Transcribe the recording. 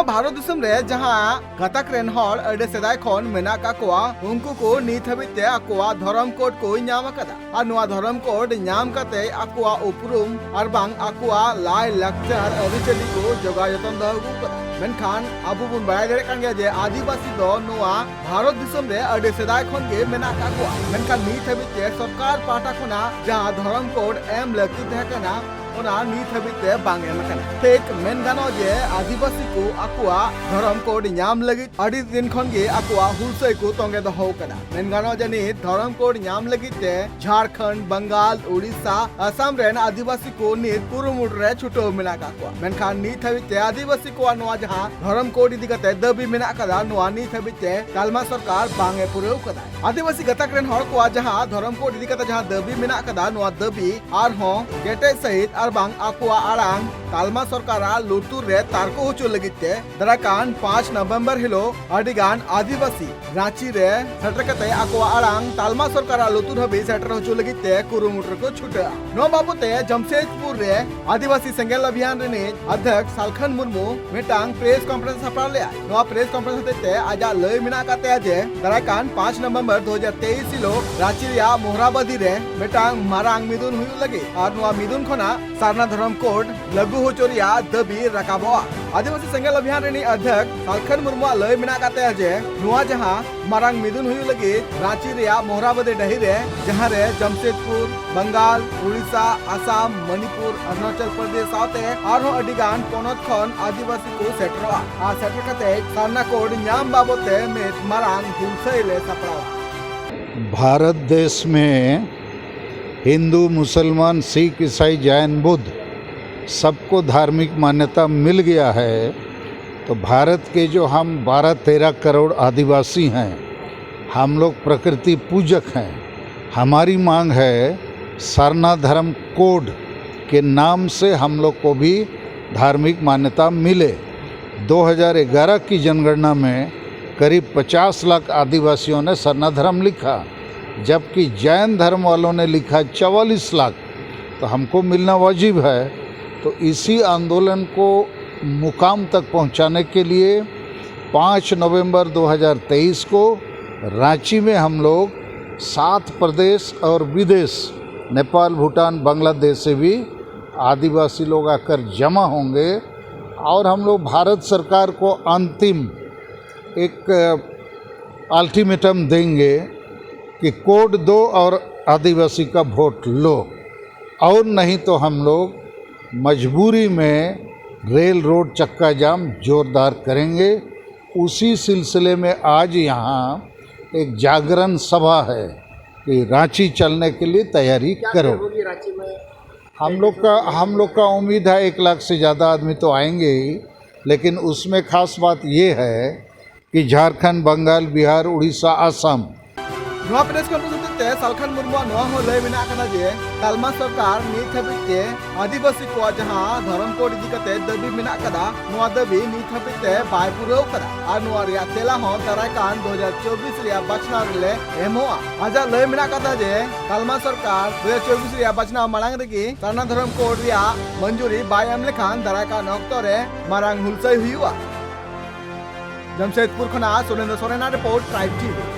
भारत दिसम रे जहां गतक rain hall अडे सेदाय खन मेना का कोआ उनको को नीत हबिते अकोआ धर्म कोड को ᱧᱟᱢ akada ar noa धर्म कोड ᱧᱟᱢ kate अकोआ उपरुम ar bang अकोआ लाय लक्चर अरिचली को जोगा जतन दो kada मेनखान आबु बुन बाय दरे कान गया जे आदिवासी दो नोआ भारत दिसम रे अडे सेदाय खन गे मेना का कोआ मेनखान नीत हबिते सरकार पाटा खना जहां धर्म कोड एम लकी तहकना ओना नीत हबिते बांग एम कना टेक मेन गानो जे आदिवासी को अकोआ धर्म कोड ᱧᱟᱢ लगी अडी दिन खन गे अकोआ हुलसै को तोंगे दो हो कना मेन गानो जे नी धर्म कोड ᱧᱟᱢ लगी ते झारखंड बंगाल उड़ीसा असम रेन आदिवासी को नीत कुरुमुट रे छुटो मिला का कोआ मेनखान नीत हबिते आदिवासी को नोआ जहां धर्म कोड इदी कते दबी मिना कदा नोआ नीत हबिते तालमा सरकार बांगे पुरेव कदा आदिवासी गतक रेन हर को जहां धर्म कोड इदी कते जहां दबी मिना कदा नोआ दबी आर हो गेटे सहित bang akua arang talma sarkara lutur re tarko hucu legite darakan 5 November hilo adigan adivasi Ranchi re setrkate akua arang talma sarkara lutur habi setter hucu legite kurumutur ko chuta no babute Jamshedpur re adivasi sengel abhiyan re ne adhyak Salkhan Murmu metang press conference sapra le no press conference hotete aja lay mina kate aje darakan 5 November 2023 hilo Ranchi ria Mohrabadi re metang marang midun huyu lage ar no midun khona सारना धर्म code लघु होचोरिया दबी रकाबोआ आदिवासी संगल अभियान रेनी अध्यक्ष सालखन मुर्मू लय मिना काते अजे नुआ जहां मारांग मिदुन हुई लगी रांची रिया मोहराबदी डही रे जहां रे जमशेदपुर बंगाल उड़ीसा आसाम मणिपुर अरुणाचल प्रदेश साथे आरो अडिगान पोनत खन आदिवासी को सेटरवा आ सेटर कते सारना कोड ᱧᱟᱢ बाबते में मारांग हुलसै ले सपरावा भारत देश में हिंदू मुसलमान सिख ईसाई जैन बुद्ध सबको धार्मिक मान्यता मिल गया है तो भारत के जो हम 12-13 करोड़ आदिवासी हैं हम लोग प्रकृति पूजक हैं। हमारी मांग है सरना धर्म कोड के नाम से हम लोग को भी धार्मिक मान्यता मिले। 2011 की जनगणना में करीब 50 लाख आदिवासियों ने सरना धर्म लिखा जबकि जैन धर्म वालों ने लिखा 44 लाख तो हमको मिलना वाजिब है। तो इसी आंदोलन को मुकाम तक पहुंचाने के लिए 5 नवंबर 2023 को रांची में हम लोग 7 प्रदेश और विदेश नेपाल भूटान बांग्लादेश से भी आदिवासी लोग आकर जमा होंगे और हम लोग भारत सरकार को अंतिम एक अल्टीमेटम देंगे कि कोड दो और आदिवासी का वोट लो और नहीं तो हम लोग मजबूरी में रेल रोड चक्का जाम जोरदार करेंगे। उसी सिलसिले में आज यहाँ एक जागरण सभा है कि रांची चलने के लिए तैयारी करो। रांची में हम लोग का उम्मीद है 1 लाख से ज़्यादा आदमी तो आएंगे ही, लेकिन उसमें खास बात ये है कि झारखंड बंगाल बिहार उड़ीसा असम नोआ प्रेस कॉन्फ्रेंस ते सालखन मुर्मू नोआ हो लय मिना कना जे तालमा सरकार नीत हबिते आदिवासी को जहां धर्म कोड इदी कते दबी मिना कदा नोआ दबी नीत हबिते बाय पुरव कदा आर नोआ रिया तेला हो तराय कान 2024 रिया बचना रिले एमोआ आजा लय मिना कदा जे तालमा सरकार 2024 रिया बचना मांग रेगी सरना धर्म कोड रिया मंजूरी बाय एम लेखान तराय कान ऑक्टो रे मारांग हुलसै हुआ जमशेदपुर खना सुरेंद्र सोरेना रिपोर्ट ट्राइब टीवी।